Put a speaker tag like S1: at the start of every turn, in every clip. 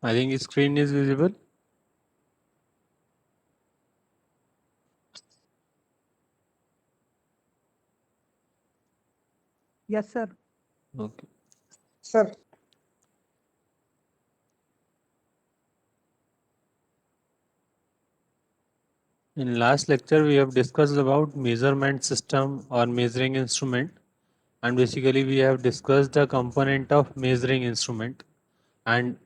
S1: I think screen is visible.
S2: Yes, sir.
S1: Okay.
S3: Sir,
S1: In last lecture, we have discussed about measurement system or measuring instrument, and basically we have discussed the component of measuring instrument and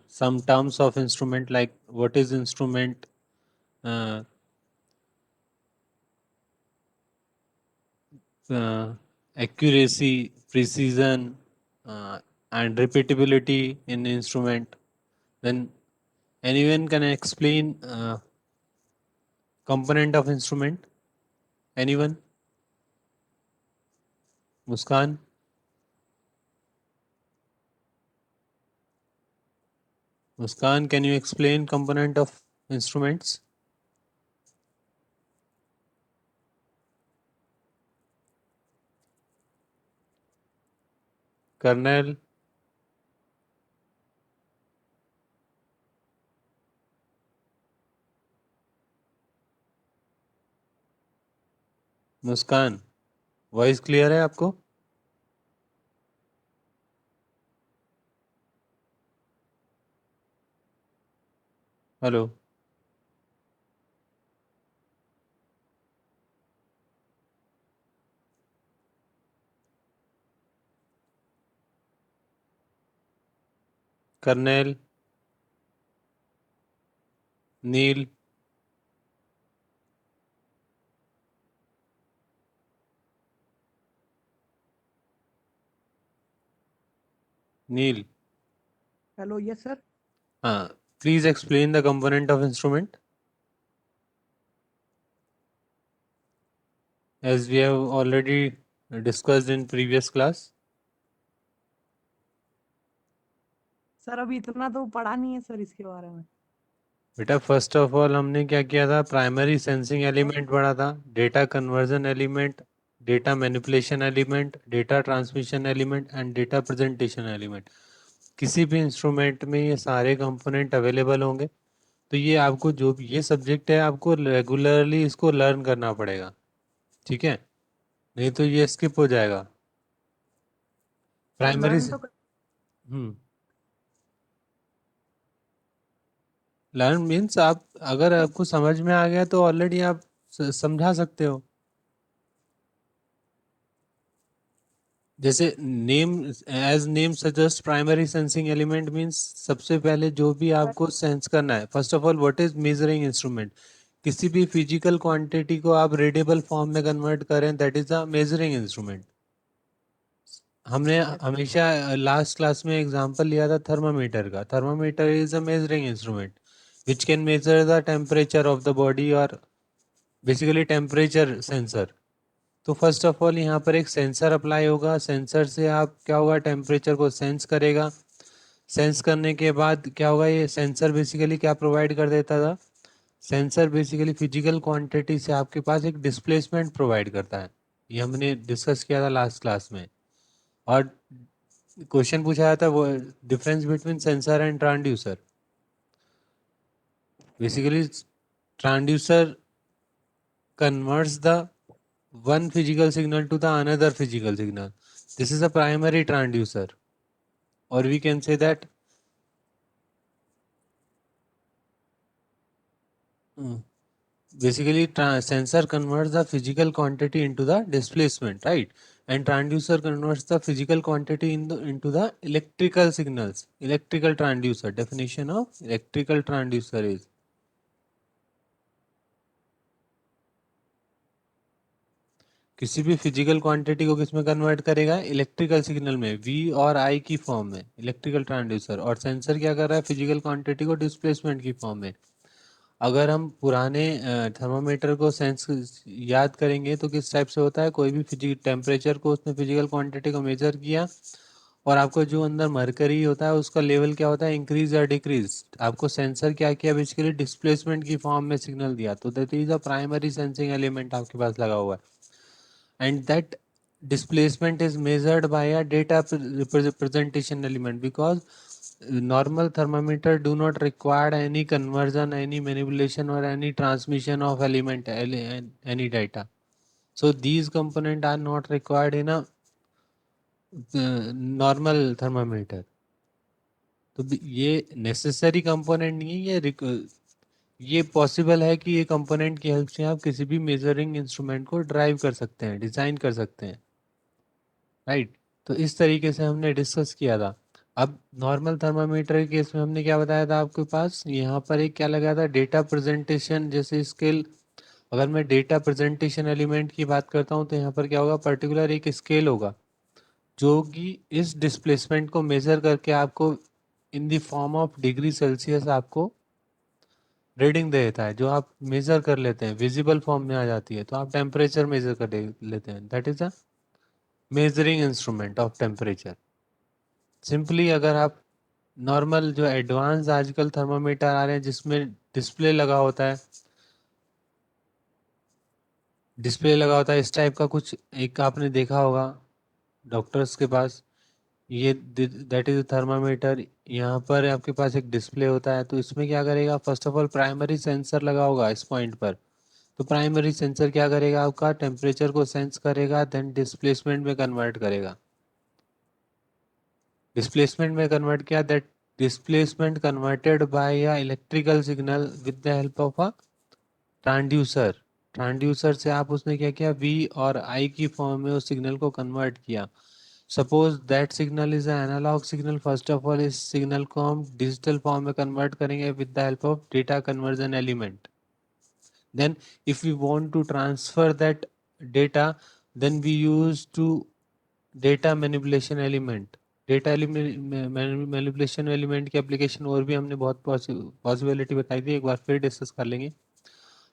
S1: some terms of instrument like what is instrument, uh, accuracy, precision, and repeatability in instrument. Then anyone can explain component of instrument? Anyone? Muskan? Muskan, can you explain component of instruments? Kernel? Muskan voice clear है आपको? Hello kernel, nil, nil,
S2: Hello. Yes, sir.
S1: please explain the component of instrument as we have already discussed in previous class.
S2: Sir अभी इतना तो पढ़ा नहीं है sir इसके बारे में.
S1: बेटा फर्स्ट ऑफ ऑल हमने क्या किया था, प्राइमरी सेंसिंग एलिमेंट पढ़ा था, data conversion element, data manipulation element, data transmission element and data presentation element. किसी भी इंस्ट्रूमेंट में ये सारे कंपोनेंट अवेलेबल होंगे. तो ये आपको जो भी ये सब्जेक्ट है आपको रेगुलरली इसको लर्न करना पड़ेगा, ठीक है, नहीं तो ये स्किप हो जाएगा.
S2: सर
S1: प्राइमरी
S2: लर्न
S1: से
S2: तो
S1: लर्न मीन्स आप अगर आपको समझ में आ गया तो ऑलरेडी आप समझा सकते हो. जैसे name as name suggest primary sensing element means सबसे पहले जो भी आपको सेंस करना है, first of all what is measuring instrument. किसी भी फिजिकल क्वांटिटी को आप रीडेबल फॉर्म में कन्वर्ट करें, that is a measuring instrument. हमने हमेशा लास्ट क्लास में एग्जांपल लिया था थर्मामीटर का. Thermometer is a measuring instrument which can measure the temperature of the body और बेसिकली टेम्परेचर सेंसर. तो फर्स्ट ऑफ ऑल यहाँ पर एक सेंसर अप्लाई होगा. सेंसर से आप क्या होगा, टेम्परेचर को सेंस करेगा. सेंस करने के बाद क्या होगा, ये सेंसर बेसिकली क्या प्रोवाइड कर देता था, सेंसर बेसिकली फिजिकल क्वांटिटी से आपके पास एक डिस्प्लेसमेंट प्रोवाइड करता है. ये हमने डिस्कस किया था लास्ट क्लास में. और क्वेश्चन पूछा जाता है वो difference between sensor and transducer. Basically transducer converts the one physical signal to the another physical signal. This is a primary transducer, or we can say that basically sensor converts the physical quantity into the displacement, right? And transducer converts the physical quantity into the electrical signals. Electrical transducer, definition of electrical transducer is किसी भी physical quantity को किसमें convert करेगा, electrical signal में, we और आई की form में, electrical transducer. और सेंसर क्या कर रहा है, फिजिकल क्वांटिटी को डिस्प्लेसमेंट की फॉर्म में. अगर हम पुराने थर्मामीटर को सेंस याद करेंगे तो किस टाइप से होता है, कोई भी फिजिकल टेम्परेचर को उसने फिजिकल क्वांटिटी को मेजर किया और आपको जो अंदर मरकरी होता है उसका लेवल क्या होता है, इंक्रीज या डिक्रीज. आपको सेंसर क्या किया, बेसिकली डिस्प्लेसमेंट की फॉर्म में सिग्नल दिया. तो that is a primary sensing element आपके पास लगा हुआ है. And that displacement is measured by a data representation element because normal thermometer do not require any conversion, any manipulation or any transmission of element, any data. So these components are not required in a normal thermometer. तो ये necessary component नहीं है, ये possible है कि ये component की help से आप किसी भी मेजरिंग इंस्ट्रूमेंट को ड्राइव कर सकते हैं, डिजाइन कर सकते हैं, राइट। तो इस तरीके से हमने डिस्कस किया था। अब नॉर्मल थर्मामीटर के केस में हमने क्या बताया था आपके पास, यहाँ पर एक क्या लगा था, डेटा प्रेजेंटेशन जैसे स्केल। अगर मैं डेटा प्रेजेंटेशन एलिमेंट की बात करता हूँ तो यहाँ पर क्या होगा, पर्टिकुलर एक स्केल होगा जो कि इस डिस्प्लेसमेंट को मेजर करके आपको in the form of degree Celsius आपको रीडिंग दे देता है, जो आप मेजर कर लेते हैं, विजिबल फॉर्म में आ जाती है, तो आप टेम्परेचर मेजर कर लेते हैं। That is a measuring instrument of temperature. Simply अगर आप नॉर्मल जो एडवांस आजकल थर्मामीटर आ रहे हैं जिसमें डिस्प्ले लगा होता है, डिस्प्ले लगा होता है इस टाइप का कुछ, एक आपने देखा होगा डॉक्टर्स के पास, ये दैट इज थर्मामीटर। यहाँ पर आपके पास एक डिस्प्ले होता है, तो इसमें क्या करेगा, first of all primary sensor लगा होगा इस पॉइंट पर। तो प्राइमरी सेंसर क्या करेगा, आपका टेम्परेचर को सेंस करेगा, देन डिस्प्लेसमेंट में कन्वर्ट करेगा। डिस्प्लेसमेंट में कन्वर्ट किया, that displacement converted by a electrical signal with the help of a transducer. Transducer से आप उसने क्या किया, वी और आई की फॉर्म में उस सिग्नल को कन्वर्ट किया। Suppose that signal is analog signal, first of all इस सिग्नल को हम डिजिटल फॉर्म में कन्वर्ट करेंगे with the help of data conversion element. Then if we want to transfer that data, then we use to data manipulation element। Data manipulation element की application और भी हमने बहुत पॉसिबिलिटी बताई थी, एक बार फिर डिस्कस कर लेंगे।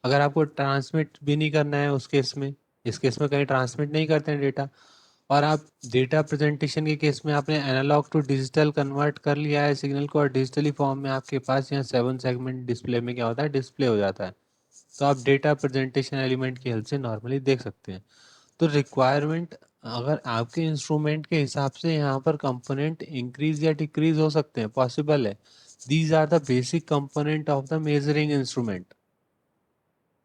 S1: अगर आपको ट्रांसमिट भी नहीं करना है उस केस में, इस केस में कहीं ट्रांसमिट नहीं करते हैं डेटा, और आप डेटा प्रेजेंटेशन के केस में आपने एनालॉग टू डिजिटल कन्वर्ट कर लिया है सिग्नल को, और डिजिटली फॉर्म में आपके पास यहाँ 7 सेगमेंट डिस्प्ले में क्या होता है, डिस्प्ले हो जाता है। तो आप डेटा प्रेजेंटेशन एलिमेंट की हेल्प से नॉर्मली देख सकते हैं। तो रिक्वायरमेंट, अगर आपके इंस्ट्रूमेंट के हिसाब से यहाँ पर कंपोनेंट इंक्रीज या डिक्रीज हो सकते हैं, पॉसिबल है। These are the basic component of the measuring instrument,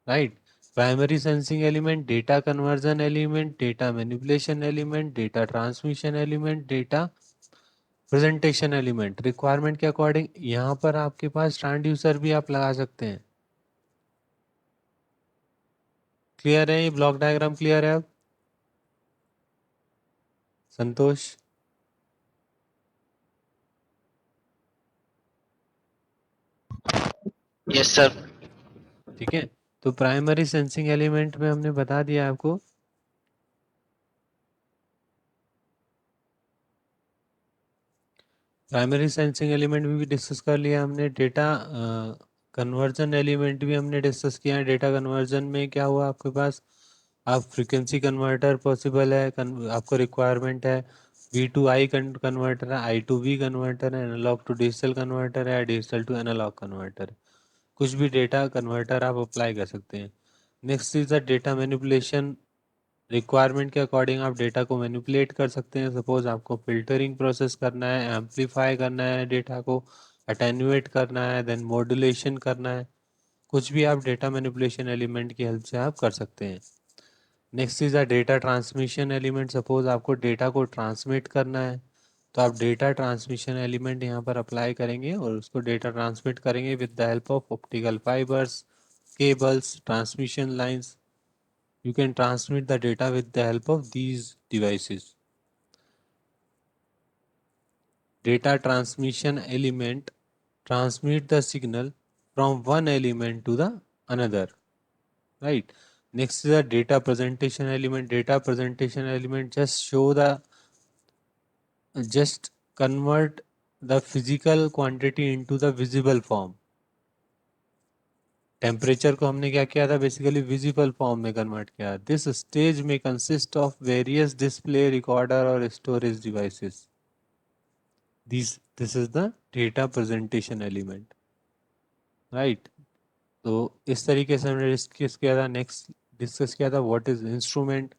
S1: right. Primary sensing element, data conversion element, data manipulation element, data transmission element, data presentation element. Requirement के अकॉर्डिंग यहाँ पर आपके पास transducer भी आप लगा सकते हैं। क्लियर है, ये ब्लॉक डायग्राम क्लियर है अब संतोष?
S3: Yes sir.
S1: ठीक है, तो प्राइमरी सेंसिंग एलिमेंट में हमने बता दिया आपको। प्राइमरी सेंसिंग एलिमेंट भी डिस्कस कर लिया हमने। डेटा कन्वर्जन एलिमेंट भी हमने डिस्कस किया है। डेटा कन्वर्जन में क्या हुआ आपके पास, आप फ्रीक्वेंसी कन्वर्टर पॉसिबल है, आपको रिक्वायरमेंट है। V to I कन्वर्टर है, I to V कन्वर्टर है, एनालॉग टू डिजिटल कन्वर्टर है, डिजिटल टू एनालॉग कन्वर्टर है। कुछ भी डेटा कन्वर्टर आप अप्लाई कर सकते हैं। Next is the data manipulation. Requirement के अकॉर्डिंग आप डेटा को मैनिपुलेट कर सकते हैं। सपोज आपको फिल्टरिंग प्रोसेस करना है, एम्पलीफाई करना है, डेटा को अटेन्यूएट करना है, देन मॉड्यूलेशन करना है, कुछ भी आप डेटा मैनिपुलेशन एलिमेंट की हेल्प से आप कर सकते हैं। Next is a data transmission element. Suppose आपको डेटा को ट्रांसमिट करना है, तो आप डेटा ट्रांसमिशन एलिमेंट यहाँ पर अप्लाई करेंगे और उसको डेटा ट्रांसमिट करेंगे with the help of optical fibres, cables, transmission lines. You can transmit the data with the help of these devices. Data transmission element transmit the signal from one element to the another, right? Next is the data presentation element. Data presentation element just convert the physical quantity into the visible form. Temperature को हमने क्या किया था, basically visible form में convert किया। This stage में consist of various display, recorder और storage devices. This is the data presentation element, right. तो इस तरीके से हमने डिस्कस किया था। नेक्स्ट डिस्कस किया था what is instrument.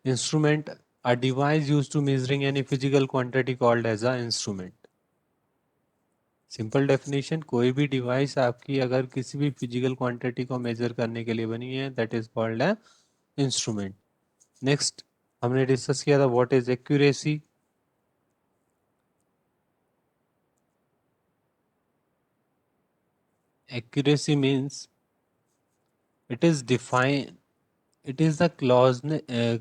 S1: Instrument, a device used to measuring any physical quantity called as a instrument. Simple definition, कोई भी डिवाइस आपकी अगर किसी भी फिजिकल क्वांटिटी को मेजर करने के लिए बनी है, that is called a instrument. Next हमने डिस्कस किया था what is accuracy. Accuracy means it is defined, it is the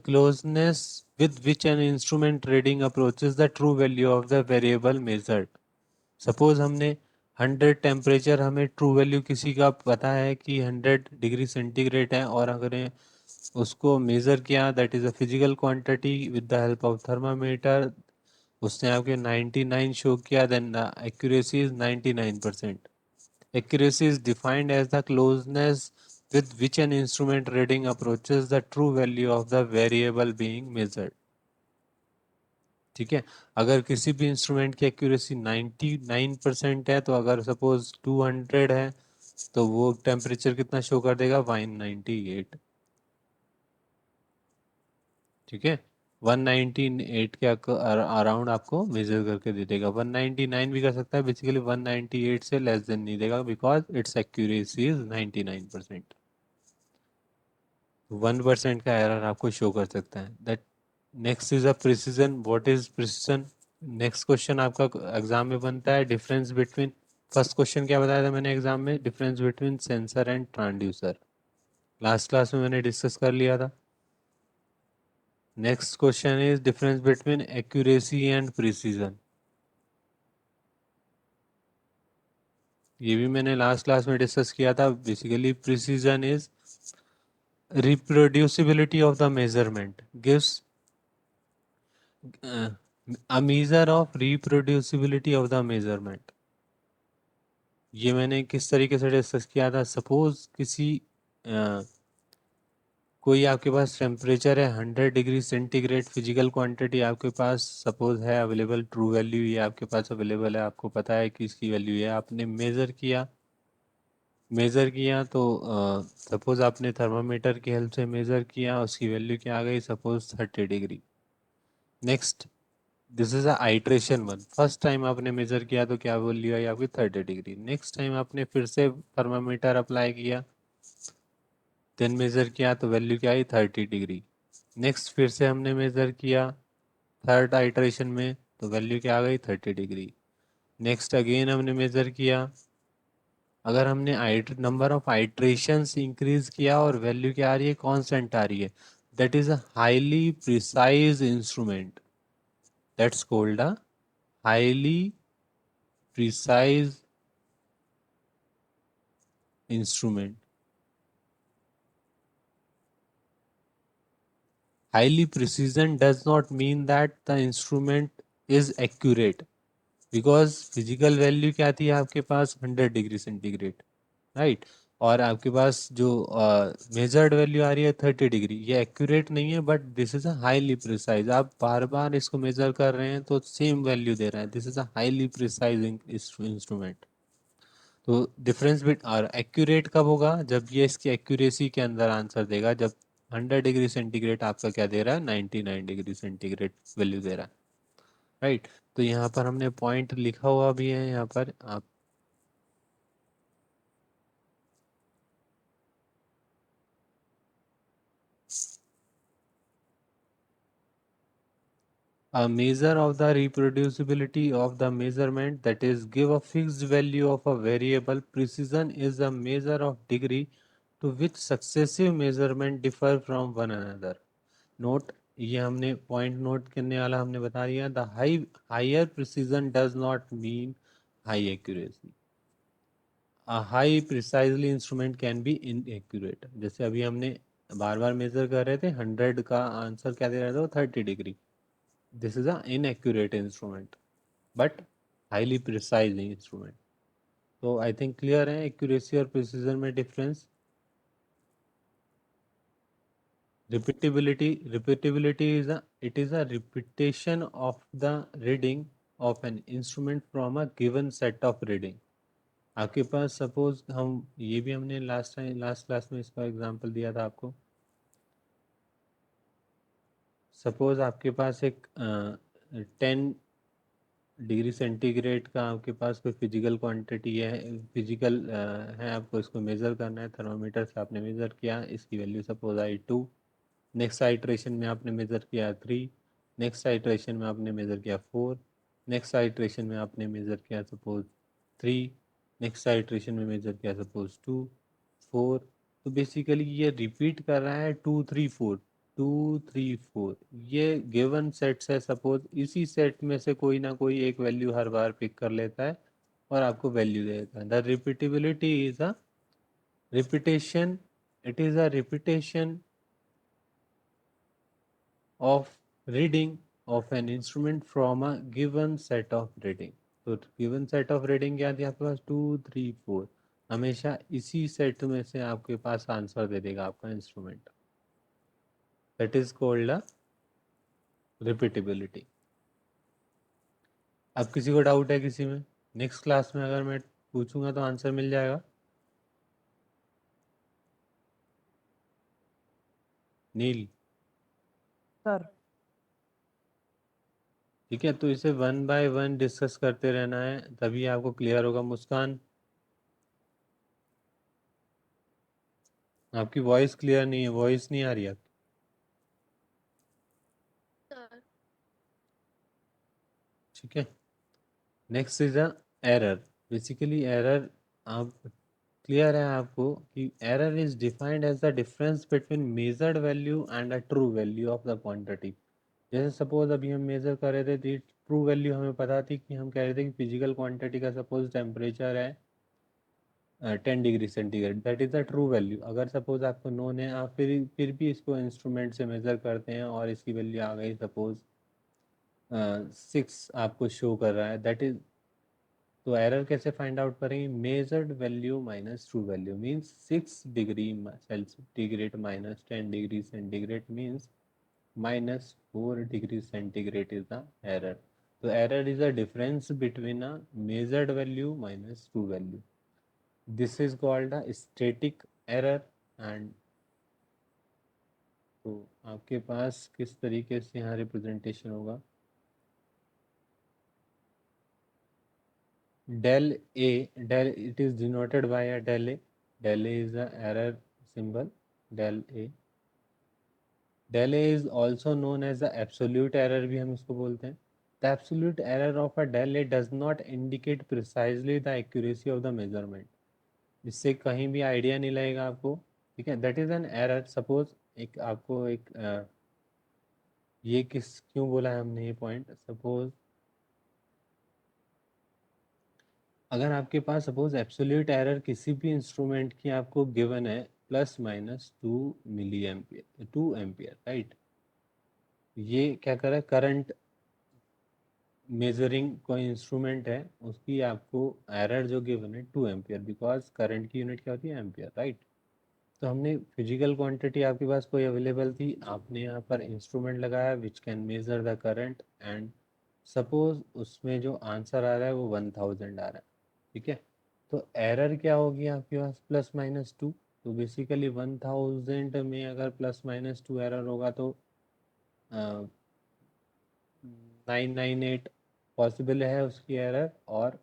S1: closeness with which an instrument reading approaches the true value of the variable measured. Suppose हमने 100 temperature, हमें true value किसी का पता है कि 100 डिग्री सेंटीग्रेड है, और अगर उसको मेज़र किया, that is a physical quantity, with the help of thermometer उसने आपके 99 शो किया, then the accuracy is 99%. Accuracy is defined as the closeness with which an instrument reading approaches the true value of the variable being measured. ठीक है, अगर किसी भी instrument की accuracy 99% है, तो अगर सपोज 200 है, तो वो टेम्परेचर कितना शो कर देगा, 198. ठीक है, 198 के अराउंड आपको मेजर करके दे देगा। 199 भी कर सकता है, बेसिकली 198 से लेस देन नहीं देगा, बिकॉज इट्स एक्यूरेसी इज 99%। 1% का एरर आपको शो कर सकता है। That next is a precision. What is precision? Next question आपका एग्जाम में बनता है, डिफरेंस बिटवीन, फर्स्ट क्वेश्चन क्या बताया था मैंने एग्जाम में, difference between sensor and transducer, last class में मैंने डिस्कस कर लिया था। Next question is difference between accuracy and precision, ये भी मैंने लास्ट क्लास में डिस्कस किया था। Basically precision is reproducibility of the measurement, gives a measure of reproducibility of the measurement। ये मैंने किस तरीके से डिस्कस किया था, सपोज किसी कोई आपके पास टेम्परेचर है 100 डिग्री सेंटीग्रेड, फिजिकल क्वांटिटी आपके पास सपोज है अवेलेबल, ट्रू वैल्यू ये आपके पास अवेलेबल है, आपको पता है कि इसकी वैल्यू है, आपने मेज़र किया तो सपोज आपने थर्मामीटर की हेल्प से मेज़र किया, उसकी वैल्यू क्या आ गई, suppose 30 degree. Next, this is a iteration one, first time आपने मेजर किया तो क्या वैल्यू आई आपकी 30 डिग्री। नेक्स्ट टाइम आपने फिर से थर्मामीटर अप्लाई किया, देन मेजर किया तो वैल्यू क्या आई 30 डिग्री। नेक्स्ट फिर से हमने मेजर किया थर्ड आइट्रेशन में, तो वैल्यू क्या आ गई 30 डिग्री। नेक्स्ट अगेन हमने मेजर किया, अगर हमने नंबर ऑफ आइट्रेशंस इंक्रीज किया और वैल्यू क्या आ रही है, कांस्टेंट आ रही है, that is a highly precise instrument, that's called a highly precise instrument। Highly precision does not mean that the instrument is accurate, because physical value क्या थी आपके पास 100 डिग्री सेंटीग्रेड, राइट, और आपके पास जो मेजर्ड वैल्यू आ रही है 30 डिग्री, ये accurate नहीं है, but this is a highly precise, आप बार बार इसको मेजर कर रहे हैं तो सेम वैल्यू दे रहा है, this is a highly precise instrument. तो डिफरेंस बिट और एक्यूरेट कब होगा, जब ये इसकी एक्यूरेसी के अंदर आंसर देगा, जब 100 डिग्री सेंटीग्रेड आपका क्या दे रहा है, 99 डिग्री सेंटीग्रेड वैल्यू दे रहा है, राइट। तो यहाँ पर हमने पॉइंट लिखा हुआ भी है, यहाँ पर आप a measure of the reproducibility of the measurement, that is give a fixed value of a variable. Precision is a measure of degree to which successive measurement differ from one another। Note, ये हमने point note करने वाला हमने बता दिया, the higher precision does not mean high accuracy, a high precisely instrument can be inaccurate. जैसे अभी हमने बार बार मेजर कर रहे थे, 100 का आंसर क्या दे रहा था, वो 30 degree, this is a inaccurate instrument, but highly precise instrument. तो आई थिंक क्लियर है एक्यूरेसी और प्रिसीजन में difference. Repeatability is it is a repetition of the reading of an instrument from a given set of reading। आपके पास suppose, हम ये भी हमने last class में इसका एग्जांपल दिया था आपको। सपोज आपके पास एक 10 डिग्री सेंटीग्रेड का आपके पास कोई फिजिकल क्वांटिटी है, फिजिकल है, आपको इसको मेज़र करना है, थर्मामीटर से आपने मेज़र किया, इसकी value suppose I 2, next iteration में आपने मेज़र किया 3, नेक्स्ट आइट्रेशन में आपने मेज़र किया 4, नेक्स्ट आइट्रेशन में आपने मेज़र किया सपोज 3, नेक्स्ट आइट्रेशन में मेज़र किया सपोज 2, 4। तो बेसिकली ये रिपीट कर रहा है 2 3 4, 2 3 4। ये गिवन सेट्स है, सपोज इसी सेट में से कोई ना कोई एक वैल्यू हर बार पिक कर लेता है और आपको वैल्यू दे देता है। The repeatability is a repetition, it is a repetition of reading of an instrument from a given set of reading। तो given set of reading क्या थी आपके पास, 2 3 4, हमेशा इसी सेट में से आपके पास आंसर दे देगा आपका instrument. That is called a repeatability. अब किसी को डाउट है किसी में, नेक्स्ट क्लास में अगर मैं पूछूंगा तो आंसर मिल जाएगा। नील,
S2: सर
S1: ठीक है, तो इसे 1 बाय 1 डिस्कस करते रहना है, तभी आपको क्लियर होगा। मुस्कान, आपकी वॉइस क्लियर नहीं है, वॉइस नहीं आ रही है।
S3: सर
S1: ठीक है, next is a error. Basically error, आप क्लियर है आपको कि error is defined as the difference between measured value and a true value of the quantity. जैसे सपोज अभी हम मेजर कर रहे थे, ट्रू वैल्यू हमें पता थी कि हम कह रहे थे कि फिजिकल क्वांटिटी का सपोज टेम्परेचर है 10 degree centigrade, that is the true value. अगर सपोज आपको नोन है, आप फिर भी इसको इंस्ट्रूमेंट से मेजर करते हैं और इसकी वैल्यू आ गई सपोज 6 आपको शो कर रहा है, दैट इज, तो एरर कैसे फाइंड आउट करेंगे, measured value minus true value means 6 degree centigrade minus 10 degree centigrade means -4 degree centigrade is the error. तो error is a difference between a measured value minus true value, this is called a static error. And तो आपके पास किस तरीके से यहाँ representation होगा, del A, del, it is denoted by a del A. Del A is the error symbol, del A. Del A is also known as the absolute error भी हम इसको बोलते हैं। The absolute error of a del A does not indicate precisely the accuracy of the measurement। इससे कहीं भी idea नहीं लगेगा आपको, ठीक है। That is an error. Suppose एक आपको एक ये किस क्यों बोला है हमने ये पॉइंट, सपोज अगर आपके पास सपोज एब्सोल्यूट एरर किसी भी इंस्ट्रूमेंट की आपको गिवन है +-2 मिली एम्पियर, 2 एम्पियर, राइट। ये क्या कर रहा है, करंट मेजरिंग कोई इंस्ट्रूमेंट है, उसकी आपको एरर जो गिवन है 2 एम्पियर, बिकॉज करंट की यूनिट क्या होती है, एम्पियर, राइट। तो हमने फिजिकल क्वांटिटी आपके पास कोई अवेलेबल थी, आपने यहाँ पर इंस्ट्रूमेंट लगाया which can measure the current, and suppose उसमें जो आंसर आ रहा है वो 1000 आ रहा है, ठीक है। तो एरर क्या होगी आपके पास, +-2। तो बेसिकली 1000 में अगर +-2 एरर होगा तो 998 पॉसिबल है उसकी एरर, और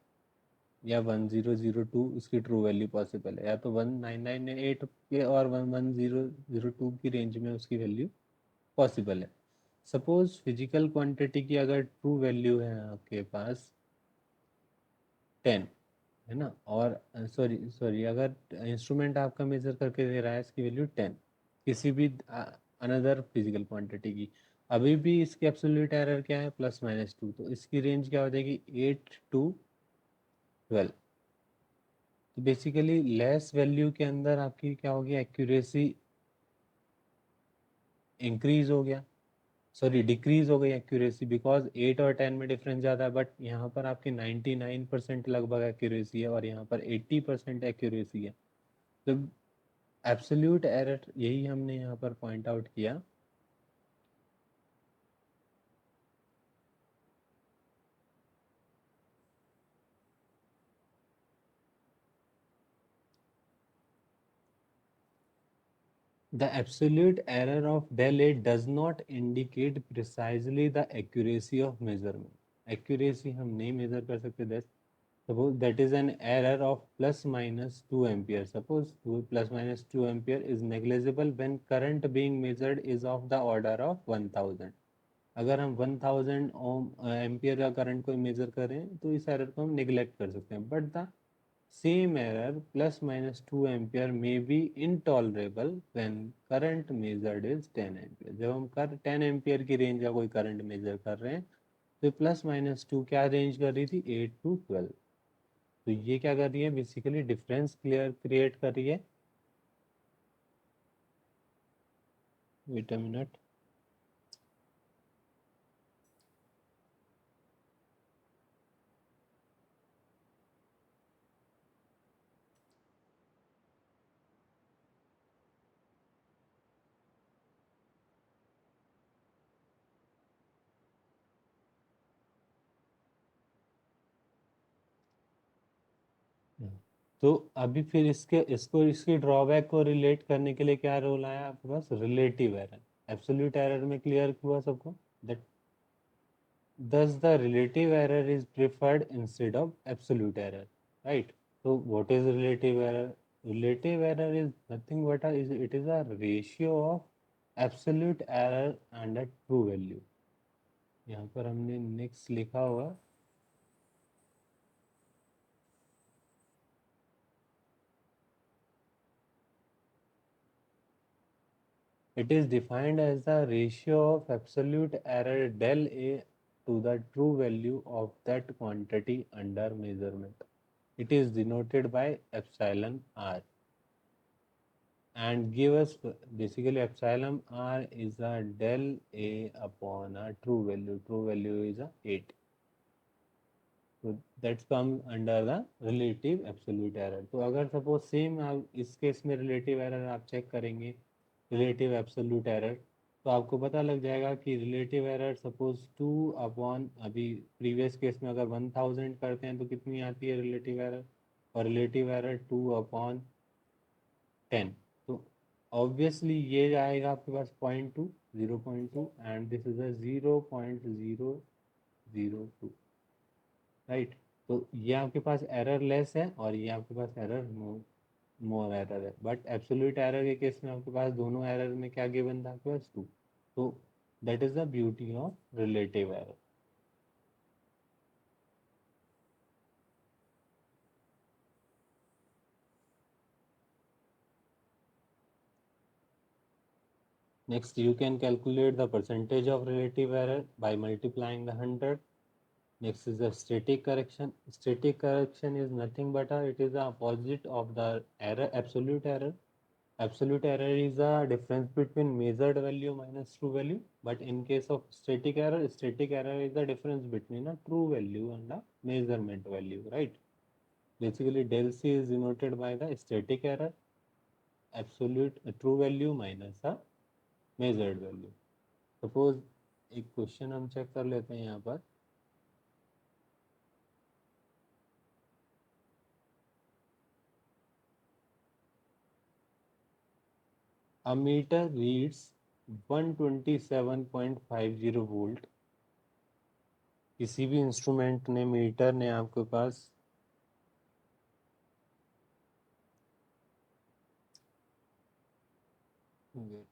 S1: या 1002 उसकी ट्रू वैल्यू पॉसिबल है, या तो 1998 के और 1002 की रेंज में उसकी वैल्यू पॉसिबल है। सपोज फिजिकल क्वांटिटी की अगर ट्रू वैल्यू है आपके पास 10, है ना, और सॉरी सॉरी अगर इंस्ट्रूमेंट आपका मेजर करके दे रहा है इसकी वैल्यू 10 किसी भी अनदर फिजिकल क्वांटिटी की, अभी भी इसकी एब्सोल्यूट एरर क्या है, +-2, तो इसकी रेंज क्या हो जाएगी, 8 to 12। तो बेसिकली लेस वैल्यू के अंदर आपकी क्या होगी, एक्यूरेसी इंक्रीज हो गया, सॉरी डिक्रीज हो गई एक्यूरेसी, बिकॉज 8 और 10 में डिफरेंस ज़्यादा है, बट यहाँ पर आपकी 99% लगभग एक्यूरेसी है और यहाँ पर 80% एक्यूरेसी है। तो एब्सोल्यूट एरर यही हमने यहाँ पर पॉइंट आउट किया। The absolute error of del A does not indicate precisely the accuracy of measurement। Accuracy हम नहीं मेजर कर सकते। Suppose that is an error of ±2 ampere. Suppose +-2 ampere is negligible when current being measured is of the order of 1000। अगर हम 1000 ohm ampere का current को major करें तो इस एरर को हम निगलेक्ट कर सकते हैं। But the same error +-2 ampere may be intolerable when current measured is 10 ampere. जब हम 10 एम्पियर की रेंज का कोई करंट मेजर कर रहे हैं तो +-2 क्या रेंज कर रही थी, 8 to 12। तो ये क्या कर रही है, बेसिकली डिफरेंस क्रिएट कर रही है। Wait a minute. तो अभी फिर इसकी ड्रॉबैक को रिलेट करने के लिए क्या रोल आया आपके पास, रिलेटिव एरर। एब्सोल्यूट एरर में क्लियर हुआ सबको, that thus the relative error is preferred instead of absolute error, right? So what is relative error? Relative error is nothing but it is a ratio of absolute error and a true value। यहाँ पर हमने next लिखा हुआ, it is defined as the ratio of absolute error del A to the true value of that quantity under measurement। It is denoted by epsilon r and give us basically epsilon r is a del A upon a true value। True value is a 8। तो that's come under the relative absolute error. तो अगर suppose same आप इस case में relative error आप check करेंगे, relative absolute error, तो आपको पता लग जाएगा कि रिलेटिव एरर सपोज 2 अपॉन, अभी प्रीवियस केस में अगर 1000 करते हैं तो कितनी आती है रिलेटिव एरर, और रिलेटिव एरर 2/10। तो ऑब्वियसली ये आएगा आपके पास 0.2, 0.2 and this is a 0.002, right. तो ये आपके पास एरर लेस है और ये आपके पास एरर मोर एरर है। बट एब्सोल्यूट एरर के केस में आपके पास दोनों एरर में क्या गिवन था, आपके पास 2। तो that is the beauty of relative error. Next, you can calculate the percentage of relative error by multiplying the 100। Next is the static correction। Static correction is nothing but it is the opposite of the error, absolute error। Absolute error is the difference between measured value minus true value, but in case of static error is the difference between a true value and a measurement value, right? Basically, del C is denoted by the static error, absolute true value minus a measured value। Suppose एक question हम check कर लेते हैं यहाँ पर। A meter reads 127.50 volt. किसी भी instrument ने, मीटर ने आपके पास वेट,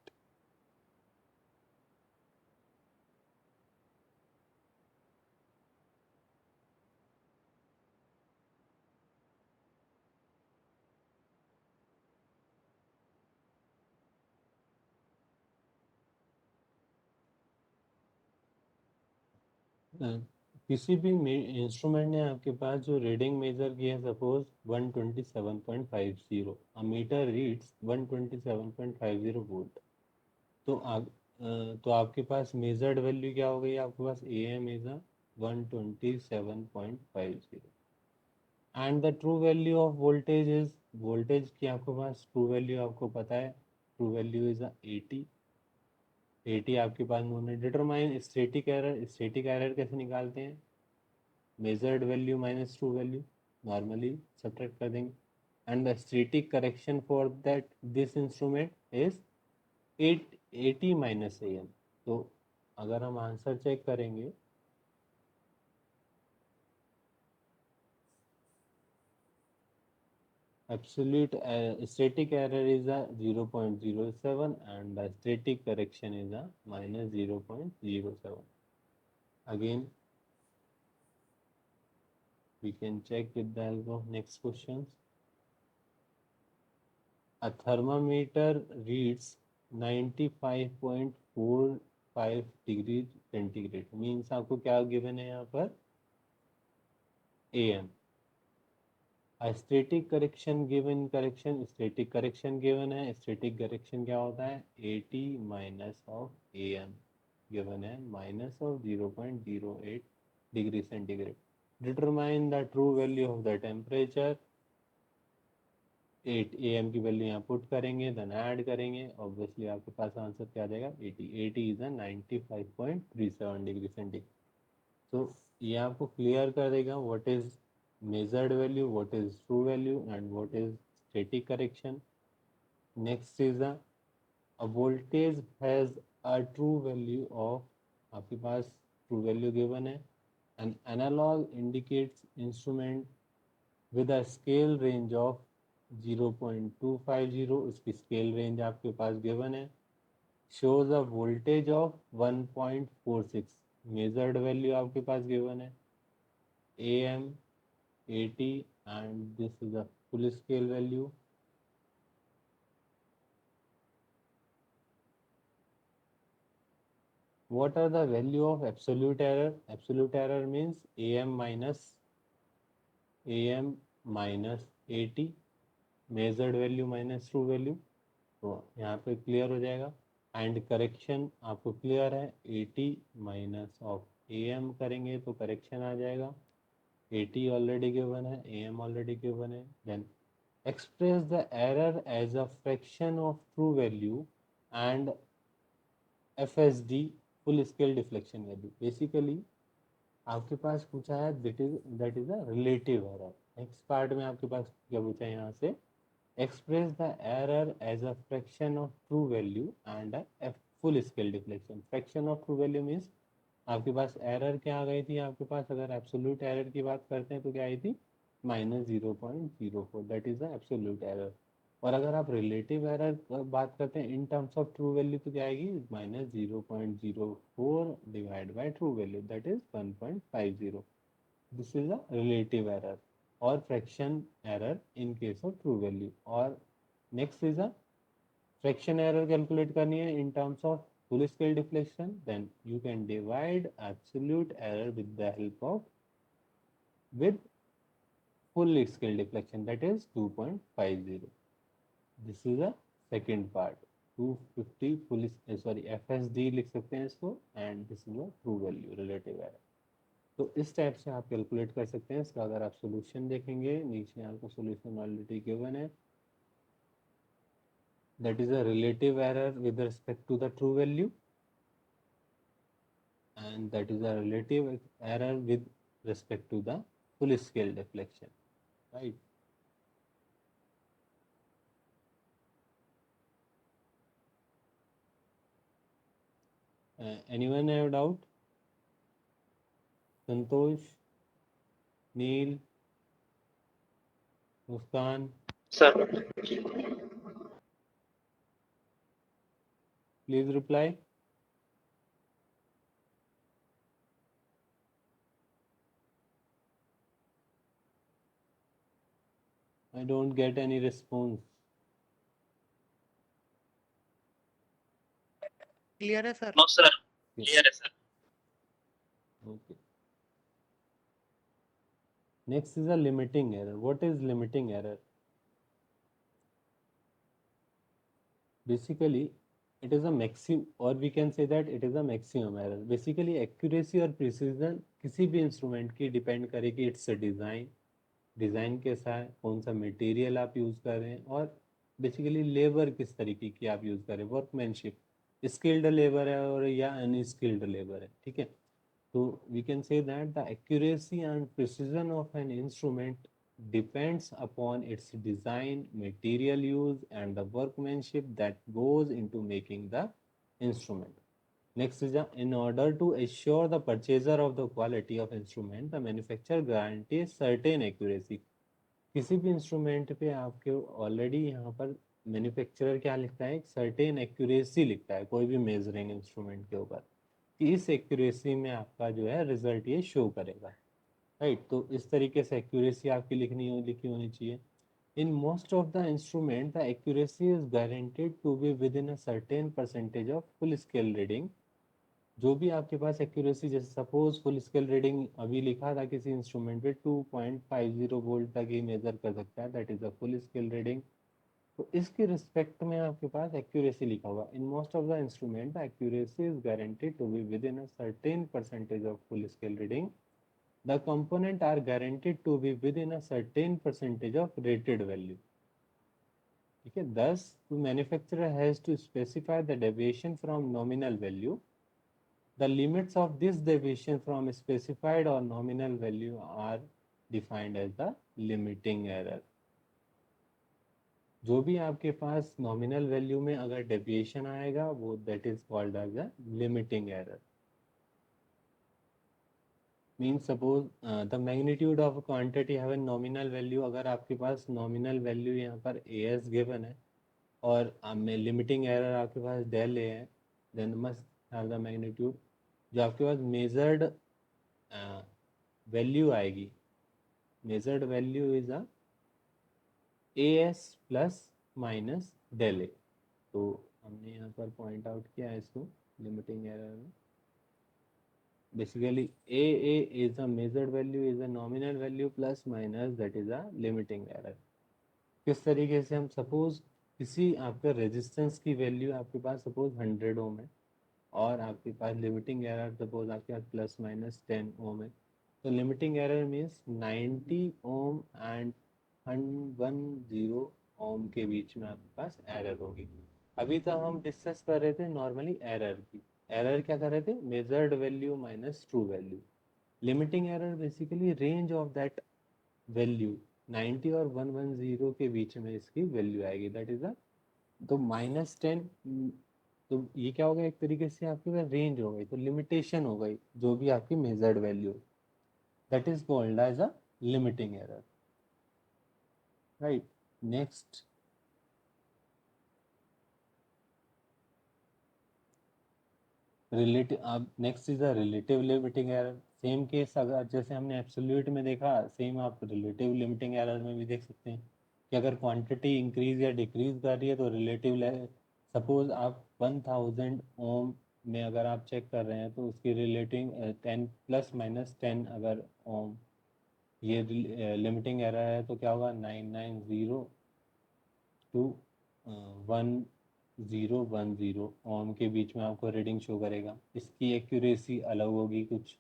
S1: किसी भी इंस्ट्रूमेंट ने आपके पास जो रीडिंग मेजर की है, सपोज 127.50, अ मीटर रीड्स 127.50 वोल्ट। तो तो आपके पास मेजर्ड वैल्यू क्या हो गई, आपके पास A M is 127.50 and the true value of voltage is, voltage की आपके पास ट्रू वैल्यू आपको पता है, ट्रू वैल्यू इज 80। 80 आपके पास नोन है। Determine static error. Static error कैसे निकालते हैं, measured value minus true value, normally subtract कर देंगे। And the static correction for that this instrument is 80 minus A M. तो अगर हम आंसर चेक करेंगे Absolute static error is a 0.07 and the static correction is a minus 0.07. Again, we can check with the help of next questions. A thermometer reads 95.45 degree centigrade means आपको क्या given है यहाँ पर AM. A static correction given correction static correction given है static correction क्या होता है 80 minus of AM given है minus of 0.08 degree centigrade. Determine the true value of the temperature. 8 AM की वैल्यू यहाँ पुट करेंगे देन ऐड करेंगे obviously आपके पास आंसर क्या आ जाएगा 80 इज 95.37 डिग्री सेंटीग्रेड. तो ये आपको क्लियर कर देगा what is measured value, what is true value and what is static correction. Next is a voltage has a true value of आपके पास true value given है. An analog indicates instrument with a scale range of 0.250 उसकी scale range आपके पास given है. Shows a voltage of 1.46 measured value आपके पास given है AM 80 and this is a full scale value. What are the value of absolute error? Absolute error means AM minus 80 measured value minus true value. तो यहाँ पे clear हो जाएगा. And correction आपको clear है 80 minus of AM करेंगे तो correction आ जाएगा 80 ऑलरेडी गिवन है AM ऑलरेडी गिवन है. Then express the error as a fraction of true value and FSD full scale deflection value. Basically आपके पास पूछा है that is a relative error. Next part में आपके पास क्या पूछा है यहाँ से express the error as a fraction of true value and a full scale deflection. fraction of true value means आपके पास एरर क्या आ गई थी आपके पास अगर एब्सोल्यूट एरर की बात करते हैं तो क्या आई थी -0.04 that is the absolute error. और अगर आप रिलेटिव एरर बात करते हैं in terms of true value तो क्या आएगी -0.04 divide by true value that is 1.50. This is a relative error और fraction error in case of true value. और next is a fraction error calculate करनी है in terms of full scale deflection, then you can divide absolute error with the help of with full scale deflection, that is 2.50. This is the second part. 250 full FSD लिख सकते हैं इसको and this is the true value relative error. तो इस type से आप calculate कर सकते हैं. इसका अगर आप सोल्यूशन देखेंगे नीचे आपको सोल्यूशन ऑलरेडी गिवन है. That is a relative error with respect to the true value and that is a relative error with respect to the full scale deflection, right? Anyone have doubt? Santosh, Neil, Muskan,
S3: Sir,
S1: please reply. I don't get any response.
S2: Clear है sir.
S3: no sir, clear है sir.
S1: Okay. Next is a limiting error. What is limiting error? Basically, it is a maximum or we can say that it is a maximum error. Basically, accuracy और precision किसी भी instrument की depend करेगी it's design कैसा है, कौन सा material आप यूज़ कर रहे हैं और बेसिकली लेबर किस तरीके की आप यूज़ कर रहे हैं, वर्कमैनशिप स्किल्ड लेबर है और या अनस्किल्ड लेबर है. ठीक है. तो we can say that the accuracy and precision of an instrument depends upon its design, material use and the workmanship that goes into making the instrument. Next is in order to assure the purchaser of the quality of instrument, the manufacturer guarantees certain accuracy. किसी भी instrument पे आपके already यहाँ पर manufacturer क्या लिखता है, एक सर्टेन एक्यूरेसी लिखता है कोई भी मेजरिंग इंस्ट्रूमेंट के ऊपर, कि इस एक्यूरेसी में आपका जो है रिजल्ट ये शो करेगा, राइट। तो इस तरीके से एक्यूरेसी आपकी लिखी होनी चाहिए। In most of the instrument, the accuracy is guaranteed to be within a certain percentage of full scale reading. जो भी आपके पास एक्यूरेसी, जैसे सपोज फुल स्केल रीडिंग अभी लिखा था किसी इंस्ट्रूमेंट पे 2.50 वोल्ट तक ही मेजर कर सकता है, that is a full scale reading. तो इसके रिस्पेक्ट में आपके पास एक्यूरेसी लिखा होगा। In most of the instrument the accuracy is guaranteed to be within a certain percentage of full scale reading. The component are guaranteed to be within a certain percentage of rated value. ठीक है, thus the manufacturer has to specify the deviation from nominal value. The limits of this deviation from specified or nominal value are defined as the limiting error. जो भी आपके पास nominal value में अगर deviation आएगा वो that is called as a limiting error. Mean suppose the magnitude of quantity have a nominal value, अगर आपके पास nominal value यहाँ पर ए एस गिवन है और में लिमिटिंग एरर आपके पास डेल ए है, then must have the magnitude. जो आपके पास मेजर्ड वैल्यू आएगी, measured value is a A S plus minus del A. तो हमने यहाँ पर पॉइंट आउट किया है इसको लिमिटिंग एरर में। Basically A is a measured value is a nominal value plus minus that is a limiting error. किस तरीके से, हम सपोज किसी आपका रेजिस्टेंस की वैल्यू आपके पास सपोज 100 ओम है और आपके पास लिमिटिंग एरर सपोज आपके पास प्लस माइनस 10 ओम है, तो limiting error means 90 ohm and 110 ओम के बीच में आपके पास एरर होगी। अभी तो हम डिस्कस कर रहे थे नॉर्मली एरर की। एरर क्या कर रहे थे, measured value minus true value. Limiting error basically range of that value 90 और 110 के बीच में इसकी वैल्यू आएगी, दैट इज अ, तो -10। तो ये क्या हो गया, एक तरीके से आपके पास रेंज हो गई, तो लिमिटेशन हो गई जो भी आपकी measured value, that is called as a limiting error, right. Next relative, अब next is a relative limiting error. Same case अगर जैसे हमने एब्सोल्यूट में देखा, सेम आप रिलेटिव लिमिटिंग एरर में भी देख सकते हैं कि अगर क्वांटिटी इंक्रीज या डिक्रीज कर रही है तो रिलेटिव, सपोज आप 1000 ओम में अगर आप चेक कर रहे हैं तो उसकी रिलेटिव 10 प्लस माइनस 10 अगर ओम ये लिमिटिंग एरर है तो क्या होगा, 990 टू 1010 ओम के बीच में आपको रीडिंग शो करेगा। इसकी एक्यूरेसी अलग होगी कुछ।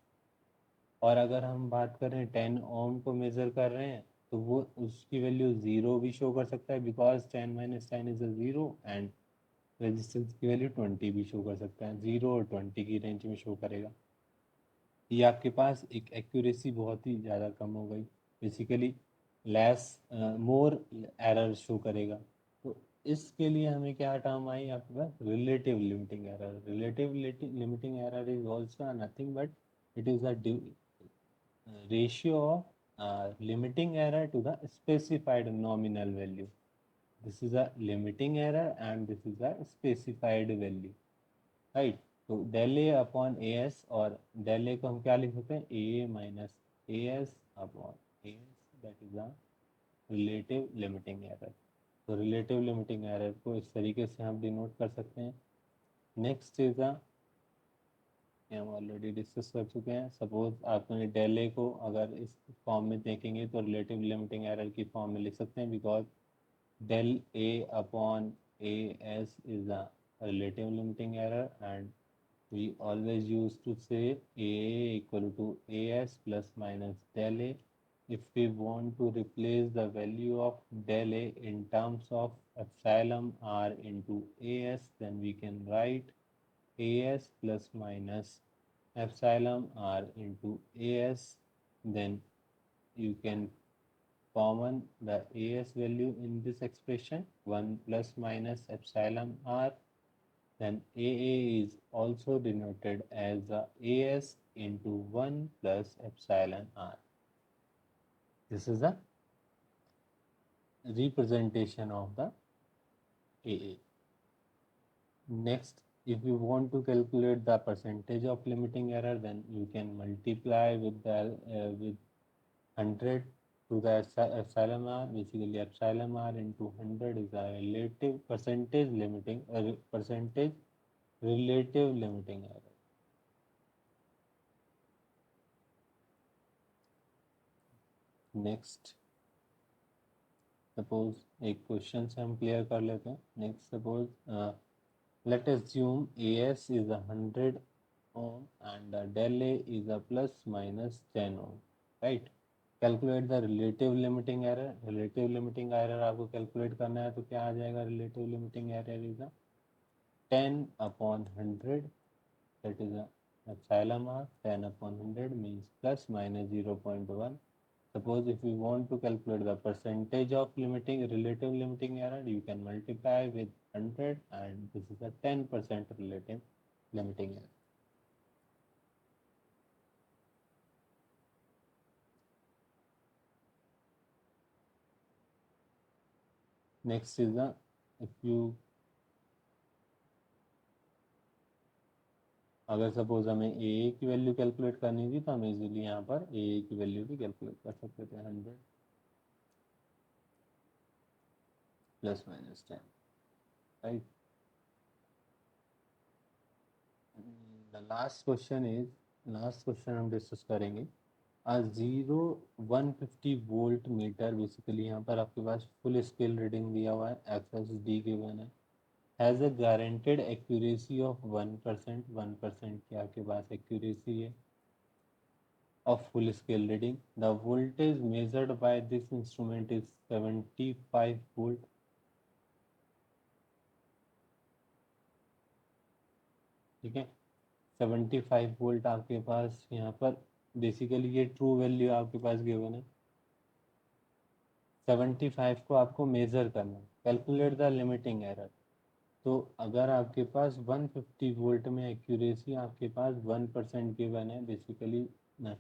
S1: और अगर हम बात करें 10 ओम को मेज़र कर रहे हैं तो वो उसकी वैल्यू 0 भी शो कर सकता है, because 10 minus 10 is a 0, and resistance की वैल्यू 20 भी शो कर सकता है, 0 और 20 की रेंज में शो करेगा। ये आपके पास एक एक्यूरेसी बहुत ही ज़्यादा कम हो गई, basically less more error show करेगा। तो इसके लिए हमें क्या टर्म आई आपके पास, relative limiting error. Relative limiting error is also nothing but it is a ratio of limiting error to the specified nominal value. This is a limiting error and this is a specified value, right? तो del a upon A S, और del a को हम क्या लिख सकते हैं, a minus A S upon A S, that is a relative limiting error. तो relative limiting error को इस तरीके से हम डिनोट कर सकते हैं। नेक्स्ट इज अ, हम ऑलरेडी डिस्कस कर चुके हैं। सपोज आपने डेल ए को अगर इस फॉर्म में देखेंगे तो रिलेटिव लिमिटिंग एरर की फॉर्म में लिख सकते हैं, because del a upon as is a relative limiting error, and we always used to say a equal to as plus minus del a. If we want to replace the value of del a in terms of epsilon r into as, then we can write as plus minus epsilon r into as. Then you can common the as value in this expression, 1 plus minus epsilon r, then aa is also denoted as the as into 1 plus epsilon r. This is the representation of the AA. Next, if you want to calculate the percentage of limiting error, then you can multiply with the with 100 to the epsilon r. Basically, epsilon r into 100 is a relative percentage limiting percentage relative limiting error. Next suppose एक question से हम clear कर लेते हैं. Next suppose let assume AS is 100 ohm and del A is a plus minus 10 ohm, right? Calculate the relative limiting error. Relative limiting error आपको calculate करना है तो क्या आ जाएगा? Relative limiting error is 10/100, that is epsilon r. 10/100 means plus minus 0.1. Suppose if you want to calculate the percentage of relative limiting error, you can multiply with 100 and this is a 10% relative limiting error. Next is the, if you अगर suppose हमें ए की value calculate करनी थी तो हम easily यहाँ पर ए की वैल्यू भी कैलकुलेट कर सकते थे. 100 plus minus 10, right. The last question हम डिस्कस करेंगे. 150 वोल्ट मीटर. बेसिकली यहाँ पर आपके पास फुल स्केल रीडिंग दिया हुआ है, FSD गिवन है. Has a guaranteed accuracy of 1%. 1% की आपके पास एक्यूरेसी है of full scale reading. The voltage measured by this instrument is 75 volt. ठीक है, 75 वोल्ट आपके पास यहाँ पर. बेसिकली ये ट्रू वैल्यू आपके पास गिवन है. 75 को आपको मेजर करना है. Calculate the limiting error. तो अगर आपके पास 150 वोल्ट में एक्यूरेसी आपके पास 1% गिवन है बेसिकली ना,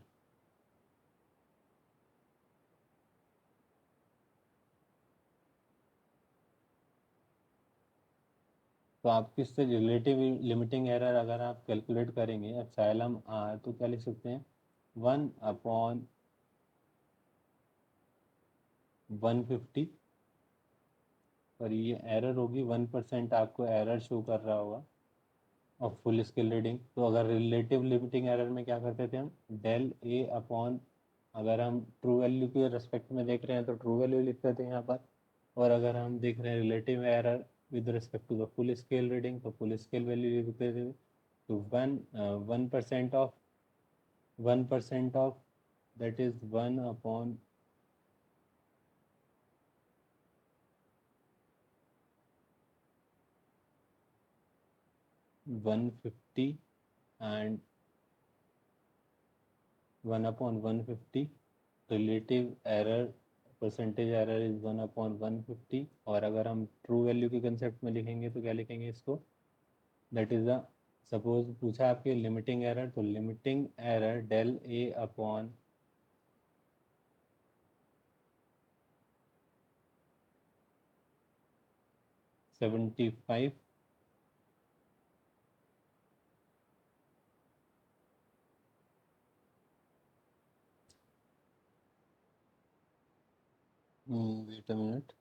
S1: तो आप किससे रिलेटिव लिमिटिंग एरर अगर आप कैलकुलेट करेंगे एप्सिलॉन आर तो क्या लिख सकते हैं? 1/150. और ये एरर होगी 1%. आपको एरर शो कर रहा होगा और फुल स्केल रीडिंग. तो अगर रिलेटिव लिमिटिंग एरर में क्या करते थे हम? डेल ए अपॉन, अगर हम ट्रू वैल्यू के रेस्पेक्ट में देख रहे हैं तो ट्रू वैल्यू लिखते थे यहाँ पर. और अगर हम देख रहे हैं relative error with respect to the full scale reading तो full scale value लिखते थे. तो 1% of that is 1/150 and 1/150. relative error percentage error is 1/150. और अगर हम ट्रू वैल्यू के कंसेप्ट में लिखेंगे तो क्या लिखेंगे इसको? दैट इज द, सपोज पूछा आपके लिमिटिंग एरर, तो limiting error del A upon $75 wait a minute.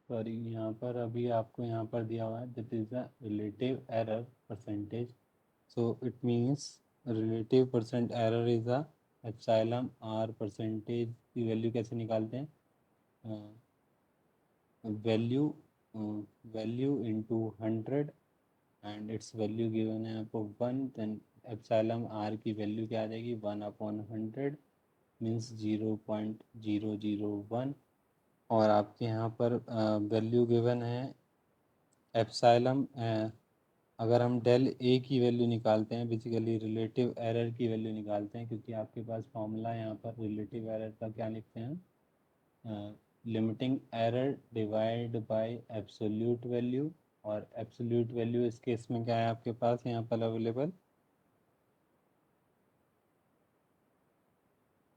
S1: Sorry, यहाँ पर अभी आपको यहाँ पर दिया हुआ है that is the relative error percentage. So it means relative percent error is the epsilon R. Percentage की वैल्यू कैसे निकालते हैं? Value
S4: value into 100 and it's value given है आपको 1, देन एप्सिलॉन आर की वैल्यू क्या आ जाएगी 1/100 मीन्स 0.001। और आपके यहाँ पर वैल्यू गिवन है एप्सिलॉन, अगर हम डेल ए की वैल्यू निकालते हैं, बेसिकली रिलेटिव एरर की वैल्यू निकालते हैं, क्योंकि आपके पास फॉर्मूला यहाँ पर रिलेटिव एरर का क्या लिखते हैं, limiting error divide by absolute value. और एब्सोल्यूट वैल्यू इस केस में क्या है आपके पास यहाँ पर अवेलेबल,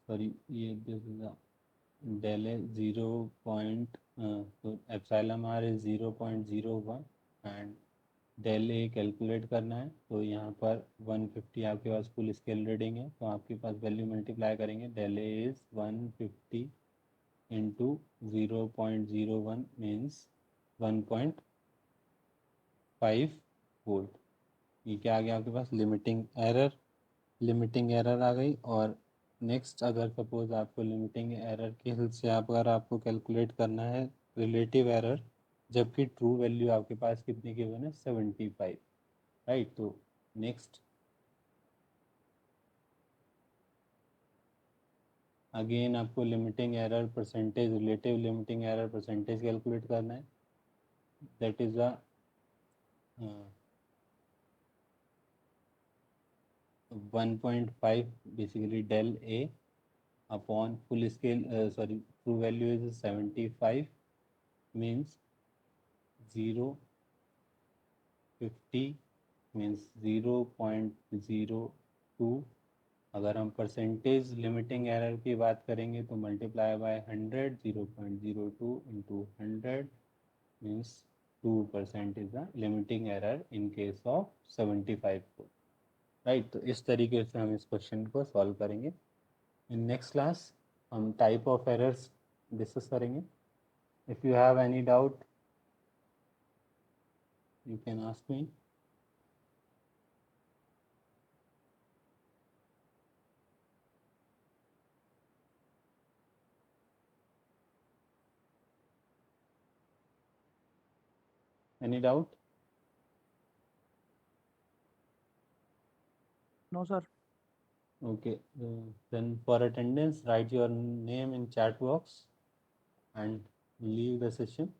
S4: सॉरी ये दिस इज डेल है 0. तो epsilon R is 0.01 and del A calculate करना है। तो यहाँ पर 150 आपके पास फुल स्केल रीडिंग है, तो आपके पास वैल्यू मल्टीप्लाई करेंगे, del A is 150 into 0.01 means 1.5 volt. ये क्या आ गया आपके पास, लिमिटिंग एरर आ गई। और नेक्स्ट, अगर सपोज आपको लिमिटिंग एरर के हेल्प से अगर आपको कैलकुलेट करना है रिलेटिव एरर, जबकि ट्रू वैल्यू आपके पास कितनी गिवन है 75, राइट। तो नेक्स्ट अगेन आपको limiting error percentage, relative limiting error percentage calculate करना है, that is a 1.5 basically del A upon full scale, sorry true value is 75 means 0.50 means 0.02। अगर हम परसेंटेज लिमिटिंग एरर की बात करेंगे तो multiply by 100, 0.02 into 100 means 2% is the limiting error in case of 75, right. तो इस तरीके से हम इस क्वेश्चन को सॉल्व करेंगे। इन नेक्स्ट क्लास हम टाइप ऑफ एरर्स डिस्कस करेंगे। If you have any doubt you can ask me. Any doubt?
S2: No, sir.
S4: Okay, then for attendance, write your name in chat box and leave the session.